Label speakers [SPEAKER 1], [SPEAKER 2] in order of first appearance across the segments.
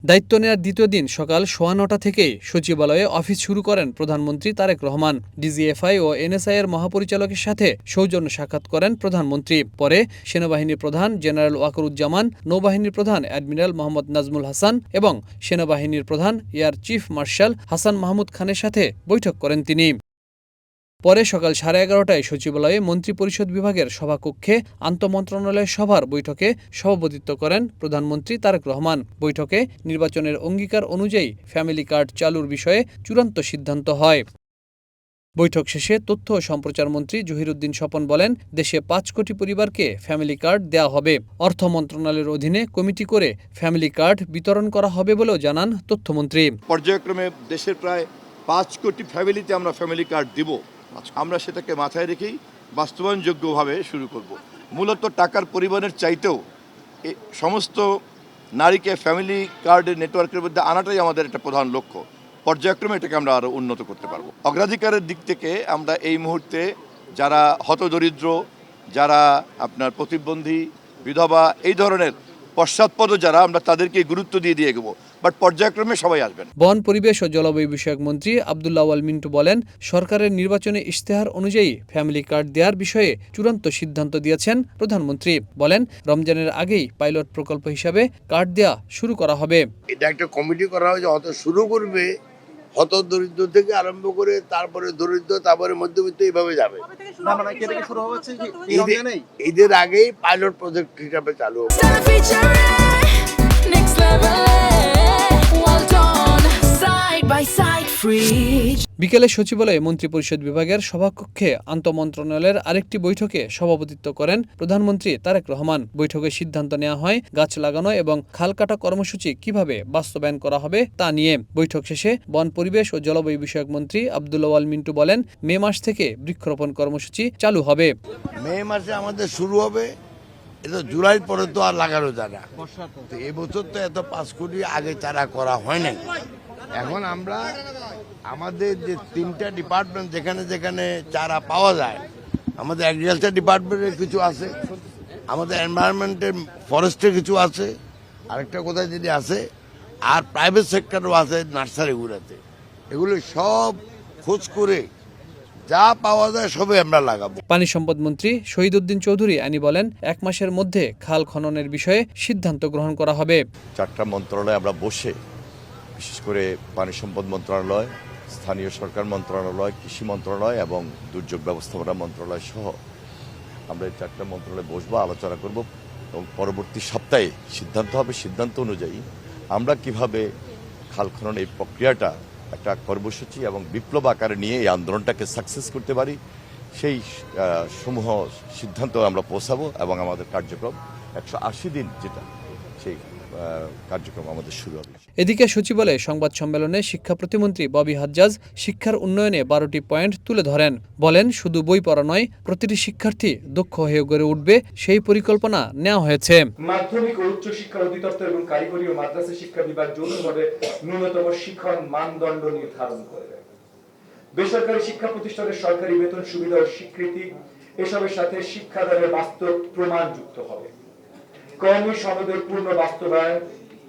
[SPEAKER 1] দায়িত্ব নেয়ার দ্বিতীয় দিন সকাল 9:15 থেকেই সচিবালয়ে অফিস শুরু করেন প্রধানমন্ত্রী তারেক রহমান। ডিজিএফআই ও এনএসআই এর মহাপরিচালকের সাথে সৌজন্য সাক্ষাৎ করেন প্রধানমন্ত্রী। পরে সেনাবাহিনীর প্রধান জেনারেল ওয়াকারুজ্জামান, নৌবাহিনীর প্রধান অ্যাডমিরাল মোহাম্মদ নাজমুল হাসান এবং সেনাবাহিনীর প্রধান air chief marshal Hasan Mahmud খানের সাথে বৈঠক করেন তিনি। পরে সকাল 11:30টায় সচিবালয়ে মন্ত্রিপরিষদ বিভাগের সভাকক্ষে আন্তঃমন্ত্রণালয় সভার বৈঠকে সভাপতিত্ব করেন প্রধানমন্ত্রী তারেক রহমান। বৈঠকে নির্বাচনের অঙ্গীকার অনুযায়ী ফ্যামিলি কার্ড চালুর বিষয়ে চূড়ান্ত সিদ্ধান্ত হয়। বৈঠক শেষে তথ্য ও সম্প্রচার মন্ত্রী জহিরুদ্দিন স্বপন বলেন, দেশে 5 কোটি পরিবারকে ফ্যামিলি কার্ড দেওয়া হবে। অর্থ মন্ত্রণালয়ের অধীনে কমিটি করে ফ্যামিলি কার্ড বিতরণ করা হবে বলেও জানান তথ্যমন্ত্রী।
[SPEAKER 2] পর্যায়ক্রমে দেশের প্রায় 5 কোটি ফ্যামিলিতে আমরা ফ্যামিলি কার্ড দিব। আমরা সেটাকে মাথায় রেখেই বাস্তবায়নযোগ্যভাবে শুরু করব। মূলত টাকার পরিমাণের চাইতেও সমস্ত নারীকে ফ্যামিলি কার্ডের নেটওয়ার্কের মধ্যে আনাটাই আমাদের একটা প্রধান লক্ষ্য। পর্যায়ক্রমে এটাকে আমরা আরও উন্নত করতে পারবো। অগ্রাধিকারের দিক থেকে আমরা এই মুহূর্তে যারা হতদরিদ্র, যারা আপনার প্রতিবন্ধী, বিধবা, এই ধরনের পশ্চাৎপদ যারা, আমরা তাদেরকে গুরুত্ব দিয়ে এগোবো, বাট পর্যায়ক্রমে সবাই আসবেন।
[SPEAKER 1] বন, পরিবেশ ও জলবায়ু বিষয়ক মন্ত্রী আব্দুল্লাহ আল মিন্টু বলেন, সরকারের নির্বাচনী ইশতেহার অনুযায়ী ফ্যামিলি কার্ড দেওয়ার বিষয়ে চূড়ান্ত সিদ্ধান্ত দিয়েছেন প্রধানমন্ত্রী। বলেন, রমজানের আগেই পাইলট প্রকল্প হিসাবে কার্ড দেওয়া শুরু করা হবে।
[SPEAKER 3] এটা একটা কমিটি করা হয়েছে, শুরু করবে হত দরিদ্র থেকে আরম্ভ করে তারপরে দরিদ্র, তারপরে মধ্যবিত্ত, এইভাবে যাবে। ঈদের আগেই পাইলট প্রজেক্ট হিসাবে চালু হবে।
[SPEAKER 1] বিকেলে সচিবালয়ে মন্ত্রিপরিষদ বিভাগের সভাকক্ষে আন্তঃমন্ত্রণালয়ের আরেকটি বৈঠকে সভাপতিত্ব করেন প্রধানমন্ত্রী তারেক রহমান। বৈঠকে সিদ্ধান্ত নেওয়া হয় গাছ লাগানো এবং খাল কাটা কর্মসূচি কিভাবে বাস্তবায়ন করা হবে তা নিয়ে। বৈঠক শেষে বন, পরিবেশ ও জলবায়ু বিষয়ক মন্ত্রী আব্দুল্লাহ আল মিন্টু বলেন, মে মাস থেকে বৃক্ষরোপণ কর্মসূচি চালু হবে।
[SPEAKER 3] মে মাসে আমাদের শুরু হবে, এটা জুলাইয়ের পরে তো আর লাগানো যায় না। এবছর তো এত 5 কোটি আগে চারা করা হয় নাই। এখন আমরা আমাদের যে 3টা ডিপার্টমেন্ট যেখানে যেখানে চারা পাওয়া যায়, আমাদের এগ্রিকালচার ডিপার্টমেন্টের কিছু আছে, আমাদের এনভায়রনমেন্টের ফরেস্টের কিছু আছে, আরেকটা কোথায় যদি আছে, আর প্রাইভেট সেক্টরও আছে নার্সারিগুলোতে। এগুলো সব খোঁজ করে যা পাওয়া যায় সবে আমরা লাগাবো।
[SPEAKER 1] পানি সম্পদ মন্ত্রী শহীদউদ্দিন চৌধুরী আনি বলেন, 1 মাসের মধ্যে খাল খননের বিষয়ে সিদ্ধান্ত গ্রহণ করা হবে।
[SPEAKER 4] 4টা মন্ত্রণালয়ে আমরা বসে, বিশেষ করে পানি সম্পদ মন্ত্রণালয়, স্থানীয় সরকার মন্ত্রণালয়, কৃষি মন্ত্রণালয় এবং দুর্যোগ ব্যবস্থাপনা মন্ত্রণালয় সহ আমরা এই 4টা মন্ত্রণালয়ে বসবো, আলোচনা করব এবং পরবর্তী সপ্তাহে সিদ্ধান্ত হবে। সিদ্ধান্ত অনুযায়ী আমরা কিভাবে খাল খনন এই প্রক্রিয়াটা একটা কর্মসূচি এবং বিপ্লব আকারে নিয়ে এই আন্দোলনটাকে সাকসেস করতে পারি, সেই সমূহ সিদ্ধান্ত আমরা পৌঁছাবো এবং আমাদের কার্যক্রম 180 দিন যেটা, সেই কার্যক্রম আমাদের শুরু হবে।
[SPEAKER 1] এদিকে সচিবালয়ে সংবাদ সম্মেলনে শিক্ষা প্রতিমন্ত্রী ববি হাজ্জাজ শিক্ষার উন্নয়নে 12টি পয়েন্ট তুলে ধরেন। বলেন, শুধু বই পড়া নয়, প্রতিটি শিক্ষার্থী দক্ষ হয়ে গড়ে উঠবে সেই পরিকল্পনা নেওয়া হয়েছে।
[SPEAKER 5] মাধ্যমিক ও উচ্চ শিক্ষা অধিদপ্তর এবং কারিগরি ও মাদ্রাসা শিক্ষা বিভাগ যৌথভাবে ন্যূনতম শিক্ষণ মানদণ্ড নির্ধারণ করবে। বেসরকারি শিক্ষা প্রতিষ্ঠানের সরকারি বেতন সুবিধা ও স্বীকৃতি এসবের সাথে শিক্ষাদানের বাস্তব প্রমাণ যুক্ত হবে। কওমি সনদের পূর্ণ বাস্তবায়ন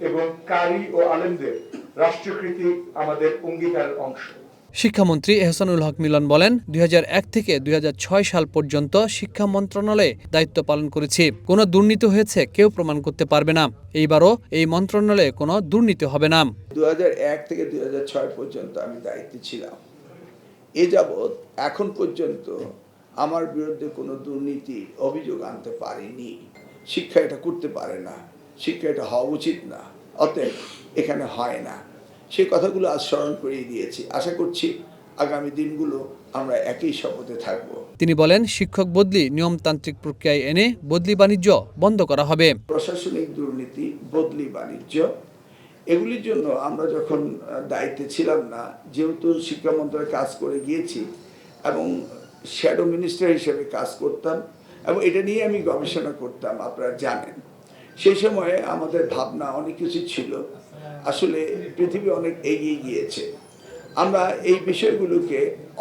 [SPEAKER 5] এবং কারি ও আলেমদের রাষ্ট্রীয়কৃতি আমাদের অঙ্গীকারের অংশ।
[SPEAKER 1] শিক্ষামন্ত্রী এহসানুল হক মিলন বলেন, 2001 থেকে 2006 সাল পর্যন্ত শিক্ষা মন্ত্রণালয়ে দায়িত্ব পালন করেছি। কোনো দুর্নীতি হয়েছে কেউ প্রমাণ করতে পারবে না। এইবারও এই মন্ত্রণালয়ে কোনো দুর্নীতি হবে না।
[SPEAKER 6] 2001 থেকে 2006 পর্যন্ত আমি দায়িত্বে ছিলাম। এ যাবৎ এখন পর্যন্ত আমার বিরুদ্ধে কোনো দুর্নীতির অভিযোগ আনতে পারিনি। শিক্ষা এটা করতে পারে না, শিক্ষা এটা হওয়া উচিত না, অতএব এখানে হয় না। সেই কথাগুলো আজ স্মরণ করিয়ে দিয়েছি। আশা করছি আগামী দিনগুলো আমরা একই শপথে থাকব।
[SPEAKER 1] তিনি বলেন, শিক্ষক বদলি নিয়মতান্ত্রিক প্রক্রিয়ায় এনে বদলি বাণিজ্য বন্ধ করা হবে।
[SPEAKER 6] প্রশাসনিক দুর্নীতি, বদলি বাণিজ্য, এগুলির জন্য আমরা যখন দায়িত্বে ছিলাম না, যেহেতু শিক্ষা মন্ত্রণালয়ে কাজ করে গিয়েছি এবং শ্যাডো মিনিস্টার হিসেবে কাজ করতাম এবং এটা নিয়ে আমি গবেষণা করতাম, আপনারা জানেন। সেই সময়ে আমাদের ভাবনা অনেক কিছু ছিল। আসলে পৃথিবী অনেক এগিয়ে গিয়েছে। আমরা এই বিষয়গুলোকে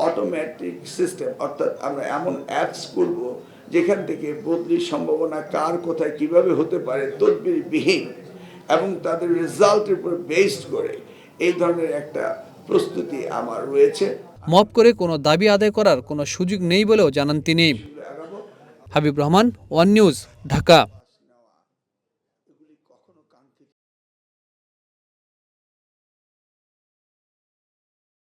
[SPEAKER 6] অটোমেটিক সিস্টেম, অর্থাৎ আমরা এমন অ্যাপস করব যেখান থেকে বদলির সম্ভাবনা কার কোথায় কিভাবে হতে পারে তদবিরবিহীন এবং তাদের রেজাল্টের উপর বেসড করে এই ধরনের একটা প্রস্তুতি আমার রয়েছে।
[SPEAKER 1] মব করে কোনো দাবি আদায় করার কোনো সুযোগ নেই বলেও জানান তিনি। Habib Rahman, one news, Dhaka.